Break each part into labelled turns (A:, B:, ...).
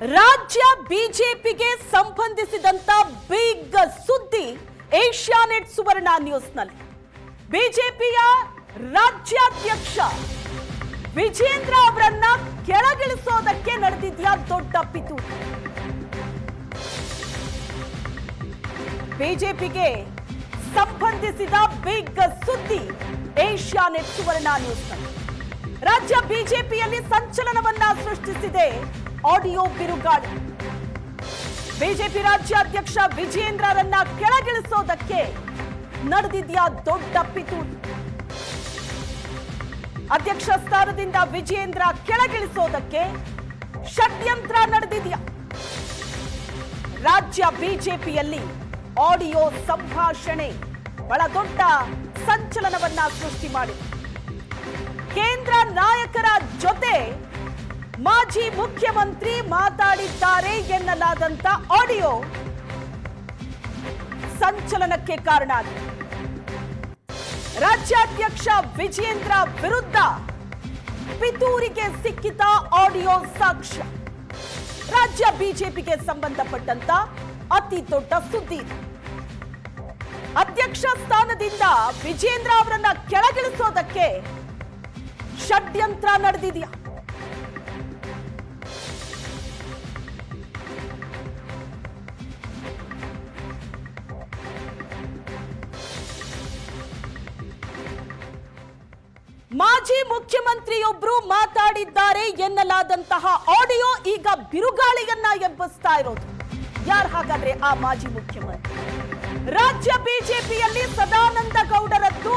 A: ರಾಜ್ಯ ಬಿಜೆಪಿಗೆ ಸಂಬಂಧಿಸಿದಂತ ಬಿಗ್ ಸುದ್ದಿ ಏಷ್ಯಾನೆಟ್ ಸುವರ್ಣ ನ್ಯೂಸ್ನಲ್ಲಿ. ಬಿಜೆಪಿಯ ರಾಜ್ಯಾಧ್ಯಕ್ಷ ವಿಜೇಂದ್ರ ಅವರನ್ನ ಕೆಳಗಿಳಿಸೋದಕ್ಕೆ ನಡೆದಿದ್ಯಾ ದೊಡ್ಡ ಪಿತೂರಿ. ಬಿಜೆಪಿಗೆ ಸಂಬಂಧಿಸಿದ ಬಿಗ್ ಸುದ್ದಿ ಏಷ್ಯಾನೆಟ್ ಸುವರ್ಣ ನ್ಯೂಸ್ನಲ್ಲಿ. ರಾಜ್ಯ ಬಿಜೆಪಿಯಲ್ಲಿ ಸಂಚಲನವನ್ನ ಸೃಷ್ಟಿಸಿದೆ ಆಡಿಯೋ ಬಿರುಗಾಳಿ. ಬಿಜೆಪಿ ರಾಜ್ಯಾಧ್ಯಕ್ಷ ವಿಜೇಂದ್ರರನ್ನ ಕೆಳಗಿಳಿಸೋದಕ್ಕೆ ನಡೆದಿದ್ಯಾ ದೊಡ್ಡ ಪಿತೂರಿ. ಅಧ್ಯಕ್ಷ ಸ್ಥಾನದಿಂದ ವಿಜೇಂದ್ರ ಕೆಳಗಿಳಿಸೋದಕ್ಕೆ ಷಡ್ಯಂತ್ರ ನಡೆದಿದೆಯಾ? ರಾಜ್ಯ ಬಿಜೆಪಿಯಲ್ಲಿ ಆಡಿಯೋ ಸಂಭಾಷಣೆ ಬಹಳ ದೊಡ್ಡ ಸಂಚಲನವನ್ನ ಸೃಷ್ಟಿ ಮಾಡಿದೆ. ಕೇಂದ್ರ ನಾಯಕರ ಜೊತೆ ಮಾಜಿ ಮುಖ್ಯಮಂತ್ರಿ ಮಾತಾಡಿದ್ದಾರೆ ಎನ್ನಲಾದಂತ ಆಡಿಯೋ ಸಂಚಲನಕ್ಕೆ ಕಾರಣ ಆಗಿದೆ. ರಾಜ್ಯಾಧ್ಯಕ್ಷ ವಿಜೇಂದ್ರ ವಿರುದ್ಧ ಪಿತೂರಿಗೆ ಸಿಕ್ಕಿದ ಆಡಿಯೋ ಸಾಕ್ಷ್ಯ. ರಾಜ್ಯ ಬಿಜೆಪಿಗೆ ಸಂಬಂಧಪಟ್ಟಂತ ಅತಿ ದೊಡ್ಡ ಸುದ್ದಿ. ಅಧ್ಯಕ್ಷ ಸ್ಥಾನದಿಂದ ವಿಜೇಂದ್ರ ಅವರನ್ನ ಕೆಳಗಿಳಿಸೋದಕ್ಕೆ ಷಡ್ಯಂತ್ರ ನಡೆದಿದೆಯಾ? ಮಾಜಿ ಮುಖ್ಯಮಂತ್ರಿಯೊಬ್ರು ಮಾತಾಡಿದ್ದಾರೆ ಎನ್ನಲಾದಂತಹ ಆಡಿಯೋ ಈಗ ಬಿರುಗಾಳಿಯನ್ನ ಎಬ್ಬಿಸ್ತಾ ಇರೋದು. ಯಾರು ಹಾಗಾದ್ರೆ ಆ ಮಾಜಿ ಮುಖ್ಯಮಂತ್ರಿ? ರಾಜ್ಯ ಬಿಜೆಪಿಯಲ್ಲಿ ಸದಾನಂದ ಗೌಡರದ್ದು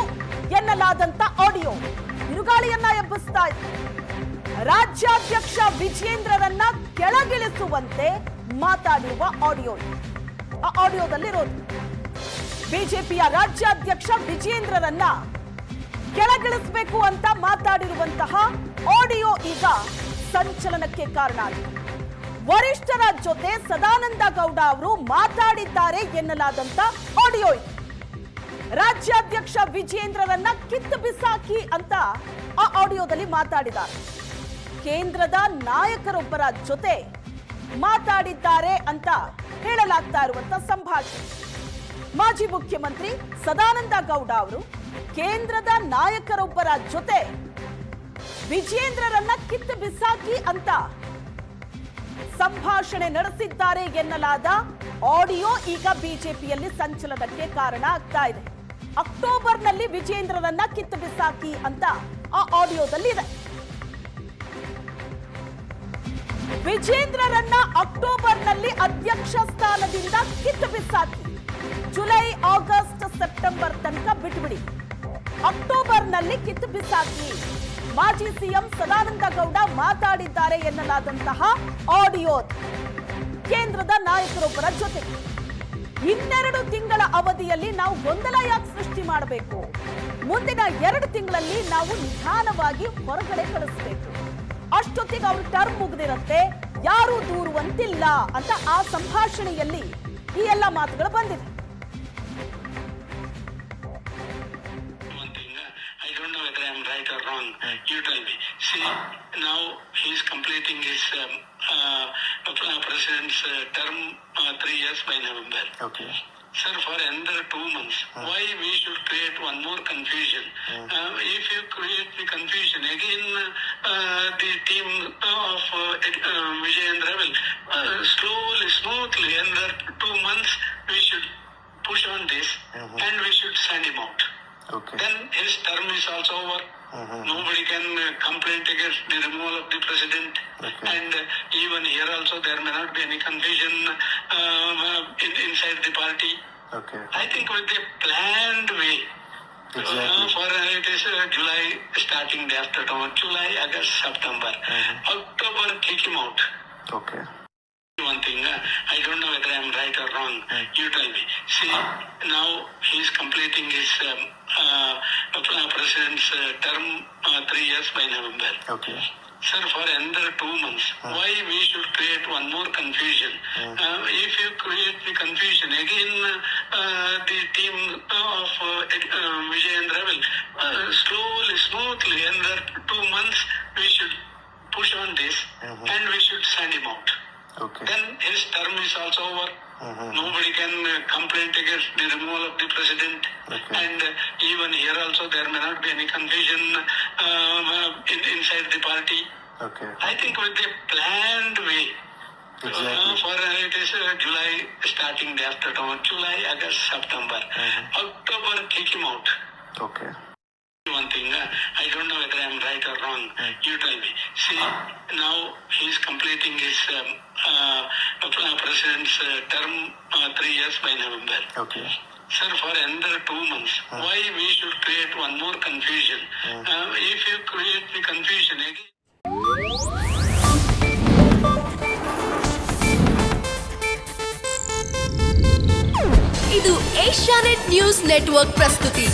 A: ಎನ್ನಲಾದಂತ ಆಡಿಯೋ ಬಿರುಗಾಳಿಯನ್ನ ಎಬ್ಬಿಸ್ತಾ ಇದೆ. ರಾಜ್ಯಾಧ್ಯಕ್ಷ ವಿಜೇಂದ್ರರನ್ನ ಕೆಳಗಿಳಿಸುವಂತೆ ಮಾತಾಡಿರುವ ಆಡಿಯೋ. ಆ ಆಡಿಯೋದಲ್ಲಿರೋದು ಬಿಜೆಪಿಯ ರಾಜ್ಯಾಧ್ಯಕ್ಷ ವಿಜೇಂದ್ರರನ್ನ ಕೆಳಗಿಳಿಸಬೇಕು ಅಂತ ಮಾತಾಡಿರುವಂತಹ ಆಡಿಯೋ ಈಗ ಸಂಚಲನಕ್ಕೆ ಕಾರಣ ಆಗಿದೆ. ವರಿಷ್ಠರ ಜೊತೆ ಸದಾನಂದ ಗೌಡ ಅವರು ಮಾತಾಡಿದ್ದಾರೆ ಎನ್ನಲಾದಂತ ಆಡಿಯೋ ಇದೆ. ರಾಜ್ಯಾಧ್ಯಕ್ಷ ವಿಜೇಂದ್ರರನ್ನ ಕಿತ್ತು ಬಿಸಾಕಿ ಅಂತ ಆ ಆಡಿಯೋದಲ್ಲಿ ಮಾತಾಡಿದ್ದಾರೆ. ಕೇಂದ್ರದ ನಾಯಕರೊಬ್ಬರ ಜೊತೆ ಮಾತಾಡಿದ್ದಾರೆ ಅಂತ ಹೇಳಲಾಗ್ತಾ ಇರುವಂತ ಸಂಭಾಷಣೆ. ಮಾಜಿ ಮುಖ್ಯಮಂತ್ರಿ ಸದಾನಂದ ಗೌಡ ಅವರು ಕೇಂದ್ರದ ನಾಯಕರೊಬ್ಬರ ಜೊತೆ ವಿಜೇಂದ್ರರನ್ನ ಕಿತ್ತು ಬಿಸಾಕಿ ಅಂತ ಸಂಭಾಷಣೆ ನಡೆಸಿದ್ದಾರೆ ಎನ್ನಲಾದ ಆಡಿಯೋ ಈಗ ಬಿಜೆಪಿಯಲ್ಲಿ ಸಂಚಲನಕ್ಕೆ ಕಾರಣ ಆಗ್ತಾ ಇದೆ. ಅಕ್ಟೋಬರ್ನಲ್ಲಿ ವಿಜೇಂದ್ರರನ್ನ ಕಿತ್ತು ಬಿಸಾಕಿ ಅಂತ ಆ ಆಡಿಯೋದಲ್ಲಿ ಇದೆ. ವಿಜೇಂದ್ರರನ್ನ ಅಕ್ಟೋಬರ್ನಲ್ಲಿ ಅಧ್ಯಕ್ಷ ಸ್ಥಾನದಿಂದ ಕಿತ್ತು ಬಿಸಾಕಿ ಜುಲೈ, ಆಗಸ್ಟ್, ಸೆಪ್ಟೆಂಬರ್ ತನಕ ಬಿಟ್ಬಿಡಿ. ಅಕ್ಟೋಬರ್ನಲ್ಲಿ ಕಿತ್ತು ಬಿಸಾಕಿ ಮಾಜಿ ಸಿಎಂ ಸದಾನಂದ ಗೌಡ ಮಾತಾಡಿದ್ದಾರೆ ಎನ್ನಲಾದಂತಹ ಆಡಿಯೋ ಕೇಂದ್ರದ ನಾಯಕರೊಬ್ಬರ ಜೊತೆ. 12 ತಿಂಗಳ ಅವಧಿಯಲ್ಲಿ ನಾವು ಗೊಂದಲ ಯಾಕೆ ಸೃಷ್ಟಿ ಮಾಡಬೇಕು? ಮುಂದಿನ 2 ತಿಂಗಳಲ್ಲಿ ನಾವು ನಿಧಾನವಾಗಿ ಹೊರಗಡೆ ಕಳಿಸಬೇಕು. ಅಷ್ಟೊತ್ತಿಗೆ ಅವ್ರ ಟರ್ಮ್ ಮುಗಿದಿರುತ್ತೆ, ಯಾರೂ ದೂರುವಂತಿಲ್ಲ ಅಂತ ಆ ಸಂಭಾಷಣೆಯಲ್ಲಿ ಈ ಎಲ್ಲ ಮಾತುಗಳು ಬಂದಿದೆ.
B: Right or wrong, you tell me. See, now he is completing his president's term 3 years by November.
C: Okay.
B: Sir, for another 2 months, why we should create one more confusion? If you create the confusion, again the team of Vijayendra will slowly, smoothly, another 2 months, we should push on this and we should send him out.
C: Okay.
B: Then his term is also over. Nobody can complain against the removal of the president.
C: Okay.
B: And even here also there may not be any confusion inside the party.
C: Okay.
B: I think with a planned way.
C: Exactly.
B: For it is July starting day after tomorrow. July, August, September. October, kick him out.
C: Okay.
B: One thing, I don't know whether I am right or wrong. You tell me. See, now he is completing his president's term 3 years by November.
C: Okay.
B: Sir, for another 2 months, why we should create one more confusion? If you create the confusion, again the team of Vijayendra will slowly, smoothly, another 2 months, we should push on this and we should send him out.
C: Okay.
B: then his term is also over. Nobody can complain against the removal of the president.
C: Okay.
B: And even here also there may not be any confusion inside the party.
C: Okay.
B: I think with a planned way.
C: Exactly.
B: For it is July starting day after tomorrow. July, August, September. October, kick him out.
C: Okay.
B: One thing, I don't know whether I'm right or wrong. You tell me. See, now he's completing his president's term 3 years by November.
C: Okay.
B: Sir, for another 2 months, why we should create one more confusion? If you create the confusion again.
D: ಇದು Asianet news network ಪ್ರಸ್ತುತಿ.